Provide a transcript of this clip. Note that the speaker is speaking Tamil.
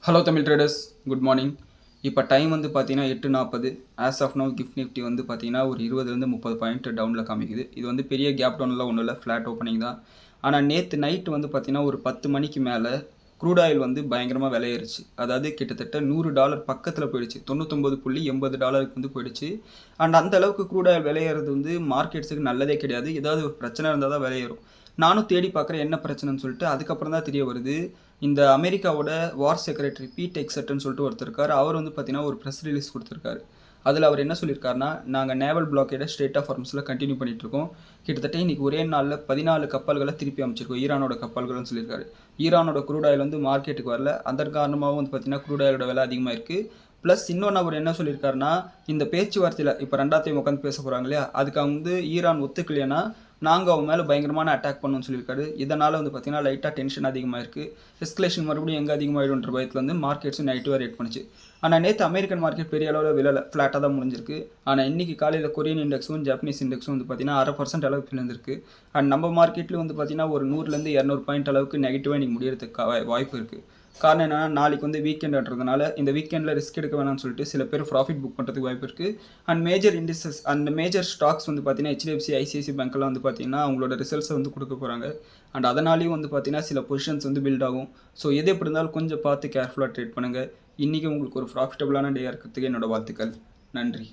Hello Tamil traders, good morning. இப்போ டைம் வந்து பார்த்தீங்கன்னா 8:40. As of now GIFT Nifty வந்து பார்த்தீங்கன்னா ஒரு 20-30 பாயிண்ட் டவுனில் காமிக்குது. இது வந்து பெரிய கேப் டவுன்லாம் ஒன்றும் இல்லை, ஃப்ளாட் ஓப்பனிங் தான். ஆனால் நேற்று நைட்டு வந்து பார்த்தீங்கன்னா ஒரு 10 மணிக்கு மேலே க்ரூட் ஆயில் வந்து பயங்கரமாக விலையேறிச்சு. அதாவது கிட்டத்தட்ட $100 பக்கத்தில் போயிடுச்சு. $99.80 வந்து போயிடுச்சு. அண்ட் அந்த அளவுக்கு க்ரூட் ஆயில் விலையேறது வந்து மார்க்கெட்ஸுக்கு நல்லதே கிடையாது. ஏதாவது ஒரு பிரச்சனை இருந்தால் தான் விலையேறும். நானும் தேடி பார்க்குறேன் என்ன பிரச்சனைன்னு சொல்லிட்டு. அதுக்கப்புறம் தான் தெரிய வருது, இந்த அமெரிக்காவோட வார் செக்ரட்டரி பீட் ஹெக்ஸட்னு சொல்லிட்டு ஒருத்தர் இருக்கார். அவர் வந்து பார்த்தீங்கன்னா ஒரு ப்ரெஸ் ரிலீஸ் கொடுத்துருக்காரு. அதில் அவர் என்ன சொல்லியிருக்காருன்னா, நாங்கள் நேவல் பிளாக்கேடை ஸ்ட்ரெயிட் ஆஃப் ஹார்மஸில் கண்டினியூ பண்ணிகிட்ருக்கோம். கிட்டத்தட்ட இன்றைக்கி ஒரே நாளில் 14 கப்பல்களை திருப்பி அமைச்சிருக்கோம், ஈரானோட கப்பல்கள்னு சொல்லியிருக்காரு. ஈரானோட க்ரூட் ஆயில் வந்து மார்க்கெட்டுக்கு வரல. அதன் காரணமாகவும் வந்து பார்த்தீங்கன்னா க்ரூட் ஆயிலோட விலை அதிகமாக இருக்குது. ப்ளஸ் இன்னொன்று அவர் என்ன சொல்லியிருக்காருன்னா, இந்த பேச்சுவார்த்தையில் இப்போ ரெண்டாத்தையும் உட்காந்து பேச போகிறாங்க இல்லையா, அதுக்கு வந்து ஈரான் ஒத்துக்கலைன்னா நாங்கள் அவங்க மேலே பயங்கரமான அட்டாக் பண்ணணும்னு சொல்லியிருக்காரு. இதனால் வந்து பார்த்தீங்கன்னா லைட்டாக டென்ஷன் அதிகமாக இருக்குது. எஸ்கலேஷன் மறுபடியும் எங்கே அதிகமாகிடுன்ற பயத்தில் வந்து மார்க்கெட்ஸும் நெகட்டிவாக ரேட் பண்ணிச்சு. ஆனால் நேற்று அமெரிக்கன் மார்க்கெட் பெரிய அளவில் விழலை, ஃப்ளாட்டாக தான் முடிஞ்சிருக்கு. ஆனால் இன்றைக்கி காலையில் கொரியன் இண்டெக்ஸும் ஜாப்பனீஸ் இண்டெக்ஸும் வந்து பார்த்தீங்கன்னா 0.5% அளவுக்கு விழுந்திருக்கு. அண்ட் நம்ம மார்க்கெட்லேயும் வந்து பார்த்தீங்கன்னா ஒரு 100-200 பாயிண்ட் அளவுக்கு நெகட்டிவாக இன்றைக்கி முடியறதுக்கு வாய்ப்பு இருக்குது. காரணம் என்னன்னா, நாளைக்கு வந்து வீக்கெண்டுன்றதுனால இந்த வீக்கெண்டில் ரிஸ்க் எடுக்க வேணாம்னு சொல்லிட்டு சில பேர் ப்ராஃபிட் புக் பண்ணுறதுக்கு வாய்ப்பு இருக்குது. And major industries and major stocks வந்து பார்த்தீங்கன்னா HDFC, ICICI பேங்க்லாம் வந்து பார்த்தீங்கன்னா அவங்களோட ரிசல்ட்ஸை வந்து கொடுக்க போகிறாங்க. அண்ட் அதனாலேயும் வந்து பார்த்தீங்கன்னா சில பொசிஷன்ஸ் வந்து பில்ட் ஆகும். ஸோ எது எப்படி இருந்தாலும் கொஞ்சம் பார்த்து கேர்ஃபுல்லாக ட்ரேட் பண்ணுங்கள். இன்றைக்கி உங்களுக்கு ஒரு ப்ராஃபிட்டபுளான டேயாக இருக்கிறதுக்கு என்னோடய வாழ்த்துக்கள். நன்றி.